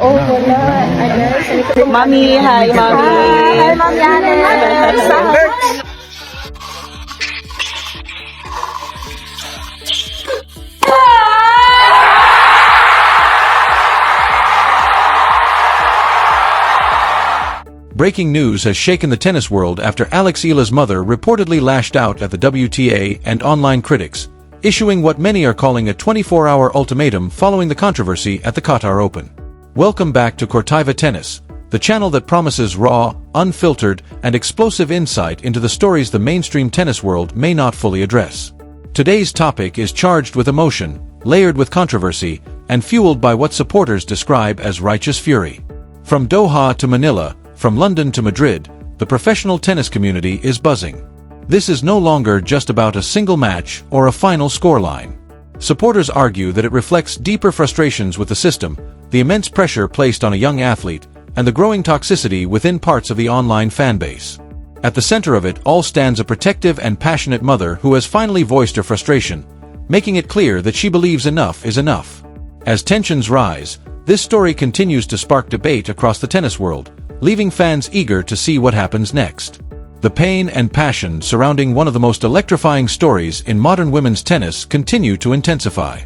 Oh, wala. Mommy, hi, mommy. Hi, Ma'am Yanes. Breaking news has shaken the tennis world after Eala's mother reportedly lashed out at the WTA and online critics, issuing what many are calling a 24-hour ultimatum following the controversy at the Qatar Open. Welcome back to Cortiva Tennis, the channel that promises raw, unfiltered, and explosive insight into the stories the mainstream tennis world may not fully address. Today's topic is charged with emotion, layered with controversy, and fueled by what supporters describe as righteous fury. From Doha to Manila, from London to Madrid, the professional tennis community is buzzing. This is no longer just about a single match or a final scoreline. Supporters argue that it reflects deeper frustrations with the system, the immense pressure placed on a young athlete, and the growing toxicity within parts of the online fanbase. At the center of it all stands a protective and passionate mother who has finally voiced her frustration, making it clear that she believes enough is enough. As tensions rise, this story continues to spark debate across the tennis world, leaving fans eager to see what happens next. The pain and passion surrounding one of the most electrifying stories in modern women's tennis continue to intensify.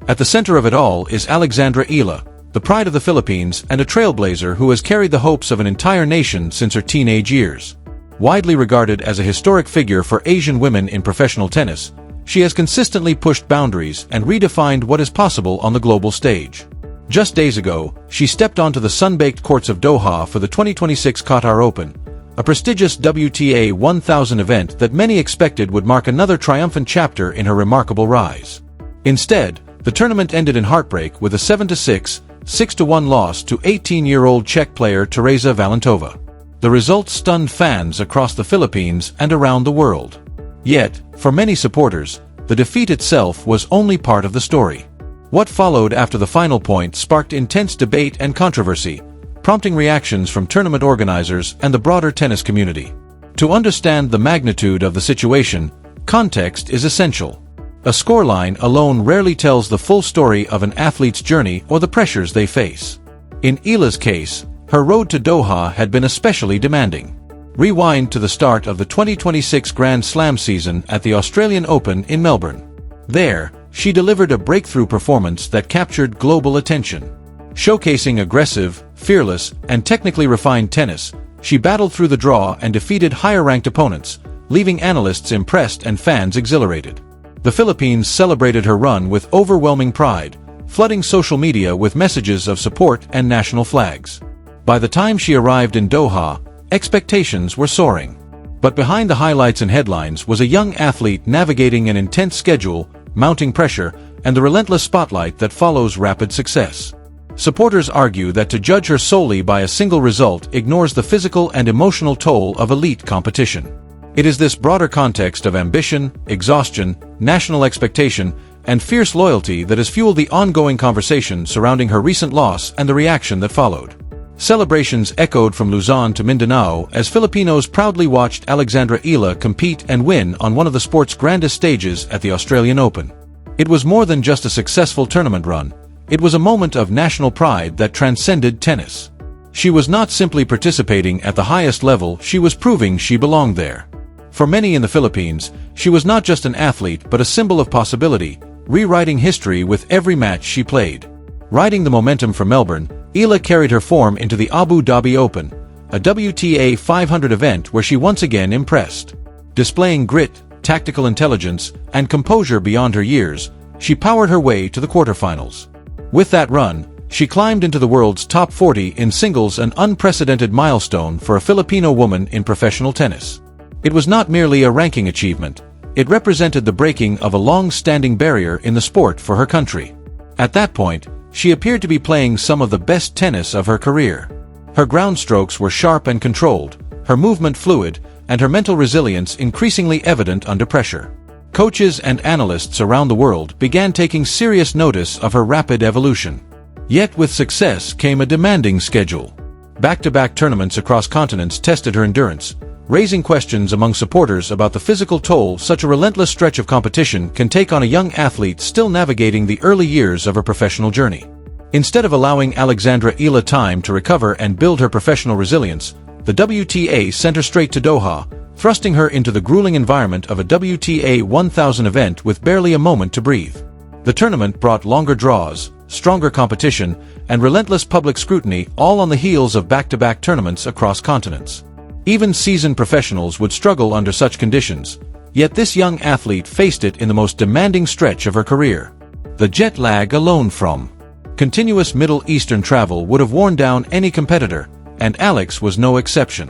At the center of it all is Eala, the pride of the Philippines and a trailblazer who has carried the hopes of an entire nation since her teenage years. Widely regarded as a historic figure for Asian women in professional tennis, she has consistently pushed boundaries and redefined what is possible on the global stage. Just days ago, she stepped onto the sun-baked courts of Doha for the 2026 Qatar Open, a prestigious WTA 1000 event that many expected would mark another triumphant chapter in her remarkable rise. Instead, the tournament ended in heartbreak with a 7-6, 6-1 loss to 18-year-old Czech player Tereza Valentova. The result stunned fans across the Philippines and around the world. Yet, for many supporters, the defeat itself was only part of the story. What followed after the final point sparked intense debate and controversy, prompting reactions from tournament organizers and the broader tennis community. To understand the magnitude of the situation, context is essential. A scoreline alone rarely tells the full story of an athlete's journey or the pressures they face. In Eala's case, her road to Doha had been especially demanding. Rewind to the start of the 2026 Grand Slam season at the Australian Open in Melbourne. There, she delivered a breakthrough performance that captured global attention. Showcasing aggressive, fearless, and technically refined tennis, she battled through the draw and defeated higher-ranked opponents, leaving analysts impressed and fans exhilarated. The Philippines celebrated her run with overwhelming pride, flooding social media with messages of support and national flags. By the time she arrived in Doha, expectations were soaring. But behind the highlights and headlines was a young athlete navigating an intense schedule, mounting pressure, and the relentless spotlight that follows rapid success. Supporters argue that to judge her solely by a single result ignores the physical and emotional toll of elite competition. It is this broader context of ambition, exhaustion, national expectation, and fierce loyalty that has fueled the ongoing conversation surrounding her recent loss and the reaction that followed. Celebrations echoed from Luzon to Mindanao as Filipinos proudly watched Eala compete and win on one of the sport's grandest stages at the Australian Open. It was more than just a successful tournament run, it was a moment of national pride that transcended tennis. She was not simply participating at the highest level, she was proving she belonged there. For many in the Philippines, she was not just an athlete but a symbol of possibility, rewriting history with every match she played. Riding the momentum from Melbourne, Eala carried her form into the Abu Dhabi Open, a WTA 500 event where she once again impressed. Displaying grit, tactical intelligence, and composure beyond her years, she powered her way to the quarterfinals. With that run, she climbed into the world's top 40 in singles, an unprecedented milestone for a Filipino woman in professional tennis. It was not merely a ranking achievement, it represented the breaking of a long-standing barrier in the sport for her country. At that point, she appeared to be playing some of the best tennis of her career. Her ground strokes were sharp and controlled, her movement fluid, and her mental resilience increasingly evident under pressure. Coaches and analysts around the world began taking serious notice of her rapid evolution. Yet with success came a demanding schedule. Back-to-back tournaments across continents tested her endurance, raising questions among supporters about the physical toll such a relentless stretch of competition can take on a young athlete still navigating the early years of her professional journey. Instead of allowing Alexandra Eala time to recover and build her professional resilience, the WTA sent her straight to Doha, thrusting her into the grueling environment of a WTA 1000 event with barely a moment to breathe. The tournament brought longer draws, stronger competition, and relentless public scrutiny, all on the heels of back-to-back tournaments across continents. Even seasoned professionals would struggle under such conditions, yet this young athlete faced it in the most demanding stretch of her career. The jet lag alone from continuous Middle Eastern travel would have worn down any competitor, and Alex was no exception.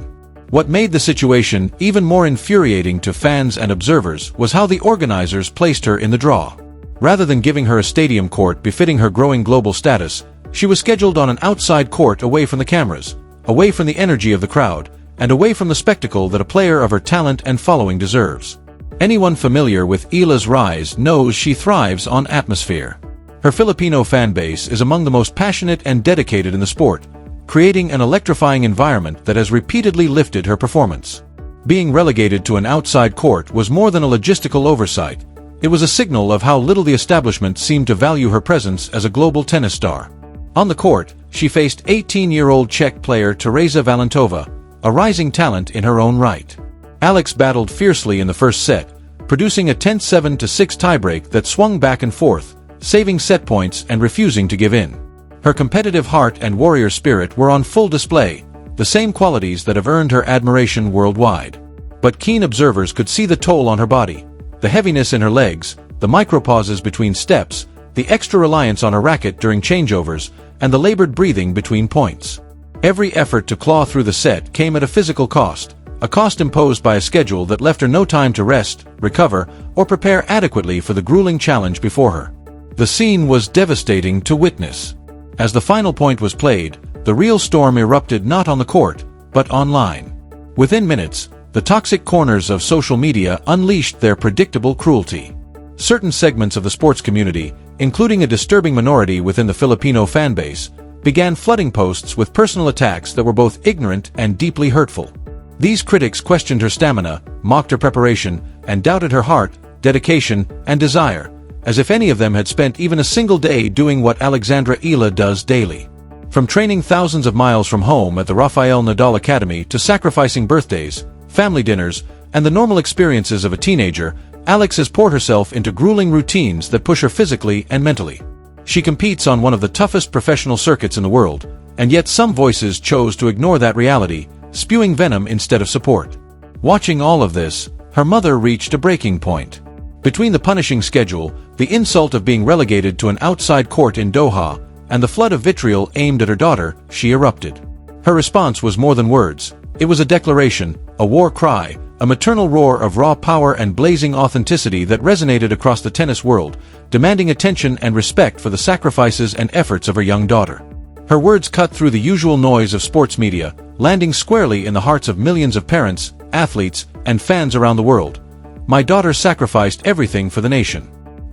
What made the situation even more infuriating to fans and observers was how the organizers placed her in the draw. Rather than giving her a stadium court befitting her growing global status, she was scheduled on an outside court away from the cameras, away from the energy of the crowd, and away from the spectacle that a player of her talent and following deserves. Anyone familiar with Eala's rise knows she thrives on atmosphere. Her Filipino fanbase is among the most passionate and dedicated in the sport, creating an electrifying environment that has repeatedly lifted her performance. Being relegated to an outside court was more than a logistical oversight. It was a signal of how little the establishment seemed to value her presence as a global tennis star. On the court, she faced 18-year-old Czech player Tereza Valentova, a rising talent in her own right. Alex battled fiercely in the first set, producing a tense 7-6 tiebreak that swung back and forth, saving set points and refusing to give in. Her competitive heart and warrior spirit were on full display, the same qualities that have earned her admiration worldwide. But keen observers could see the toll on her body, the heaviness in her legs, the micropauses between steps, the extra reliance on her racket during changeovers, and the labored breathing between points. Every effort to claw through the set came at a physical cost, a cost imposed by a schedule that left her no time to rest, recover, or prepare adequately for the grueling challenge before her. The scene was devastating to witness. As the final point was played, the real storm erupted not on the court, but online. Within minutes, the toxic corners of social media unleashed their predictable cruelty. Certain segments of the sports community, including a disturbing minority within the Filipino fanbase, began flooding posts with personal attacks that were both ignorant and deeply hurtful. These critics questioned her stamina, mocked her preparation, and doubted her heart, dedication, and desire, as if any of them had spent even a single day doing what Alexandra Eala does daily. From training thousands of miles from home at the Rafael Nadal Academy to sacrificing birthdays, family dinners, and the normal experiences of a teenager, Alex has poured herself into grueling routines that push her physically and mentally. She competes on one of the toughest professional circuits in the world, and yet some voices chose to ignore that reality, spewing venom instead of support. Watching all of this, her mother reached a breaking point. Between the punishing schedule, the insult of being relegated to an outside court in Doha, and the flood of vitriol aimed at her daughter, she erupted. Her response was more than words. It was a declaration, a war cry, a maternal roar of raw power and blazing authenticity that resonated across the tennis world, demanding attention and respect for the sacrifices and efforts of her young daughter. Her words cut through the usual noise of sports media, landing squarely in the hearts of millions of parents, athletes, and fans around the world. My daughter sacrificed everything for the nation.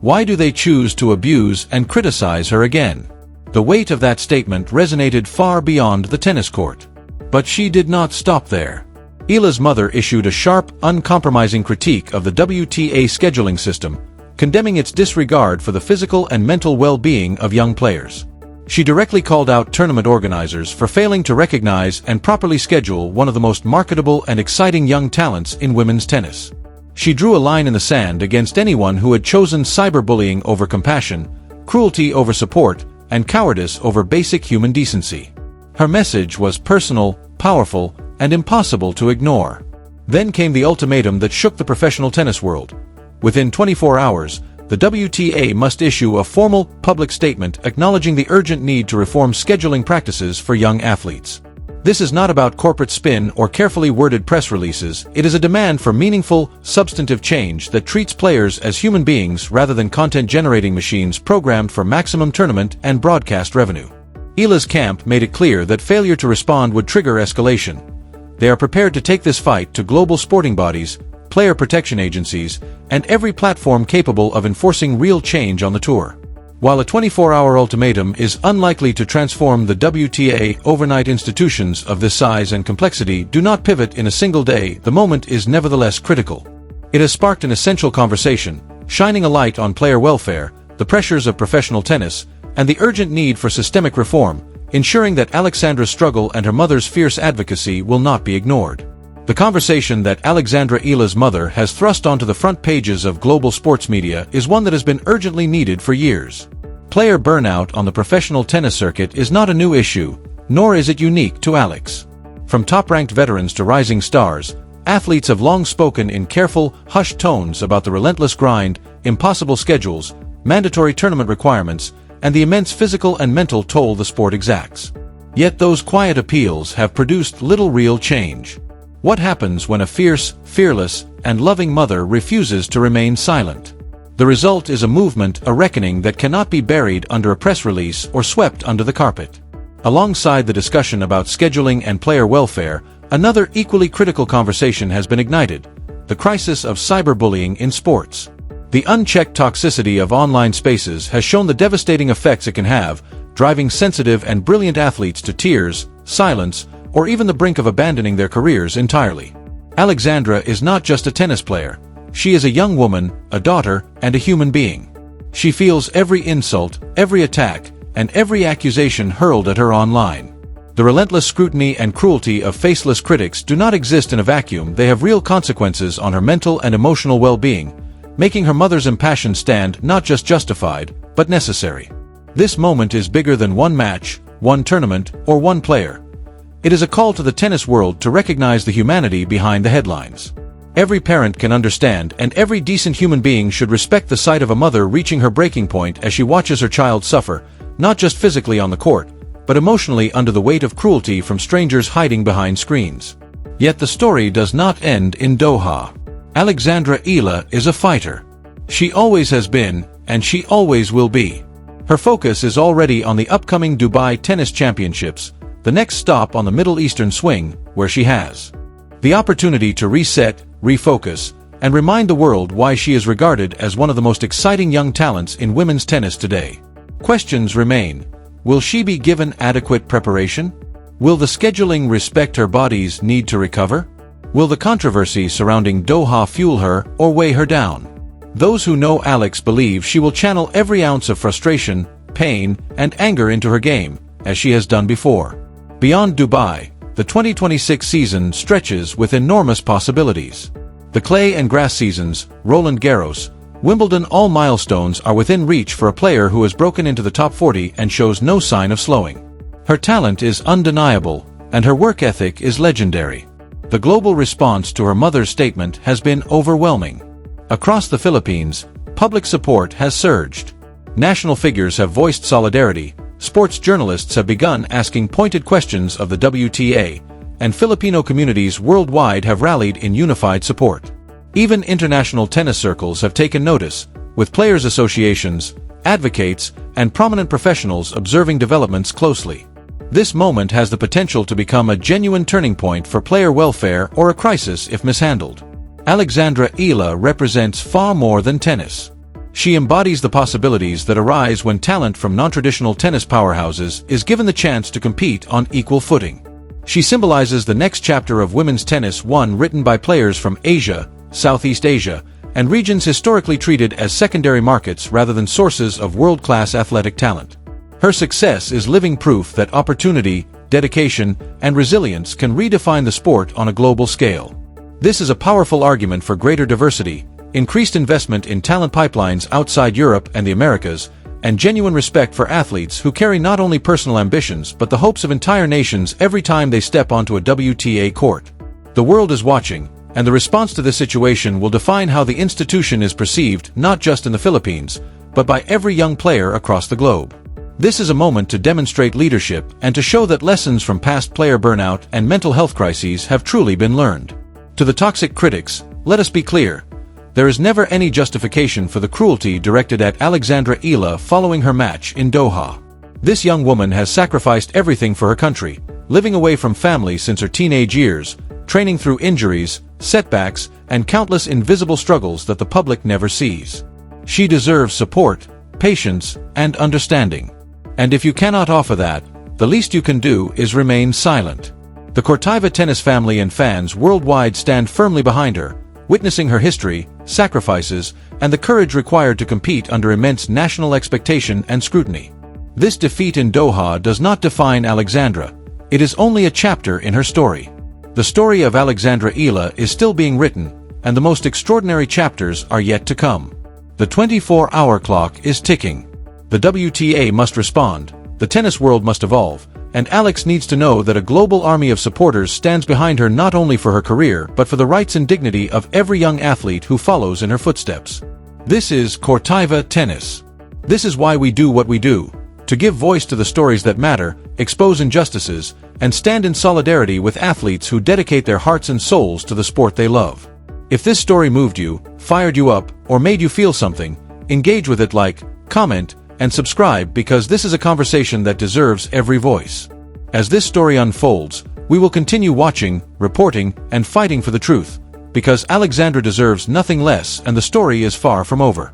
Why do they choose to abuse and criticize her again? The weight of that statement resonated far beyond the tennis court. But she did not stop there. Eala's mother issued a sharp, uncompromising critique of the WTA scheduling system, condemning its disregard for the physical and mental well-being of young players. She directly called out tournament organizers for failing to recognize and properly schedule one of the most marketable and exciting young talents in women's tennis. She drew a line in the sand against anyone who had chosen cyberbullying over compassion, cruelty over support, and cowardice over basic human decency. Her message was personal, powerful, and impossible to ignore. Then came the ultimatum that shook the professional tennis world. Within 24 hours, the WTA must issue a formal, public statement acknowledging the urgent need to reform scheduling practices for young athletes. This is not about corporate spin or carefully worded press releases. It is a demand for meaningful, substantive change that treats players as human beings rather than content-generating machines programmed for maximum tournament and broadcast revenue. Eala's camp made it clear that failure to respond would trigger escalation. They are prepared to take this fight to global sporting bodies, player protection agencies, and every platform capable of enforcing real change on the tour. While a 24-hour ultimatum is unlikely to transform the WTA overnight, institutions of this size and complexity do not pivot in a single day. The moment is nevertheless critical. It has sparked an essential conversation, shining a light on player welfare, the pressures of professional tennis, and the urgent need for systemic reform, ensuring that Alexandra's struggle and her mother's fierce advocacy will not be ignored. The conversation that Alexandra Eala's mother has thrust onto the front pages of global sports media is one that has been urgently needed for years. Player burnout on the professional tennis circuit is not a new issue, nor is it unique to Alex. From top-ranked veterans to rising stars, athletes have long spoken in careful, hushed tones about the relentless grind, impossible schedules, mandatory tournament requirements, and the immense physical and mental toll the sport exacts. Yet those quiet appeals have produced little real change. What happens when a fierce, fearless, and loving mother refuses to remain silent? The result is a movement, a reckoning that cannot be buried under a press release or swept under the carpet. Alongside the discussion about scheduling and player welfare, another equally critical conversation has been ignited: the crisis of cyberbullying in sports. The unchecked toxicity of online spaces has shown the devastating effects it can have, driving sensitive and brilliant athletes to tears, silence, or even the brink of abandoning their careers entirely. Alexandra is not just a tennis player. She is a young woman, a daughter, and a human being. She feels every insult, every attack, and every accusation hurled at her online. The relentless scrutiny and cruelty of faceless critics do not exist in a vacuum. They have real consequences on her mental and emotional well-being, making her mother's impassioned stand not just justified, but necessary. This moment is bigger than one match, one tournament, or one player. It is a call to the tennis world to recognize the humanity behind the headlines. Every parent can understand, and every decent human being should respect the sight of a mother reaching her breaking point as she watches her child suffer, not just physically on the court, but emotionally under the weight of cruelty from strangers hiding behind screens. Yet the story does not end in Doha. Alexandra Eala is a fighter. She always has been, and she always will be. Her focus is already on the upcoming Dubai Tennis Championships, the next stop on the Middle Eastern swing, where she has the opportunity to reset, refocus, and remind the world why she is regarded as one of the most exciting young talents in women's tennis today. Questions remain. Will she be given adequate preparation? Will the scheduling respect her body's need to recover? Will the controversy surrounding Doha fuel her or weigh her down? Those who know Alex believe she will channel every ounce of frustration, pain, and anger into her game, as she has done before. Beyond Dubai, the 2026 season stretches with enormous possibilities. The clay and grass seasons, Roland Garros, Wimbledon, all milestones are within reach for a player who has broken into the top 40 and shows no sign of slowing. Her talent is undeniable, and her work ethic is legendary. The global response to her mother's statement has been overwhelming. Across the Philippines, public support has surged. National figures have voiced solidarity, sports journalists have begun asking pointed questions of the WTA, and Filipino communities worldwide have rallied in unified support. Even international tennis circles have taken notice, with players' associations, advocates, and prominent professionals observing developments closely. This moment has the potential to become a genuine turning point for player welfare or a crisis if mishandled. Alexandra Eala represents far more than tennis. She embodies the possibilities that arise when talent from non-traditional tennis powerhouses is given the chance to compete on equal footing. She symbolizes the next chapter of women's tennis, one written by players from Asia, Southeast Asia, and regions historically treated as secondary markets rather than sources of world-class athletic talent. Her success is living proof that opportunity, dedication, and resilience can redefine the sport on a global scale. This is a powerful argument for greater diversity, increased investment in talent pipelines outside Europe and the Americas, and genuine respect for athletes who carry not only personal ambitions but the hopes of entire nations every time they step onto a WTA court. The world is watching, and the response to this situation will define how the institution is perceived not just in the Philippines, but by every young player across the globe. This is a moment to demonstrate leadership and to show that lessons from past player burnout and mental health crises have truly been learned. To the toxic critics, let us be clear. There is never any justification for the cruelty directed at Alexandra Eala following her match in Doha. This young woman has sacrificed everything for her country, living away from family since her teenage years, training through injuries, setbacks, and countless invisible struggles that the public never sees. She deserves support, patience, and understanding. And if you cannot offer that, the least you can do is remain silent. The Cortiva tennis family and fans worldwide stand firmly behind her, witnessing her history, sacrifices, and the courage required to compete under immense national expectation and scrutiny. This defeat in Doha does not define Alexandra. It is only a chapter in her story. The story of Alexandra Eala is still being written, and the most extraordinary chapters are yet to come. The 24-hour clock is ticking. The WTA must respond, the tennis world must evolve, and Alex needs to know that a global army of supporters stands behind her not only for her career but for the rights and dignity of every young athlete who follows in her footsteps. This is Cortiva Tennis. This is why we do what we do. To give voice to the stories that matter, expose injustices, and stand in solidarity with athletes who dedicate their hearts and souls to the sport they love. If this story moved you, fired you up, or made you feel something, engage with it, like, comment, and subscribe, because this is a conversation that deserves every voice. As this story unfolds, we will continue watching, reporting, and fighting for the truth, because Alexandra deserves nothing less and the story is far from over.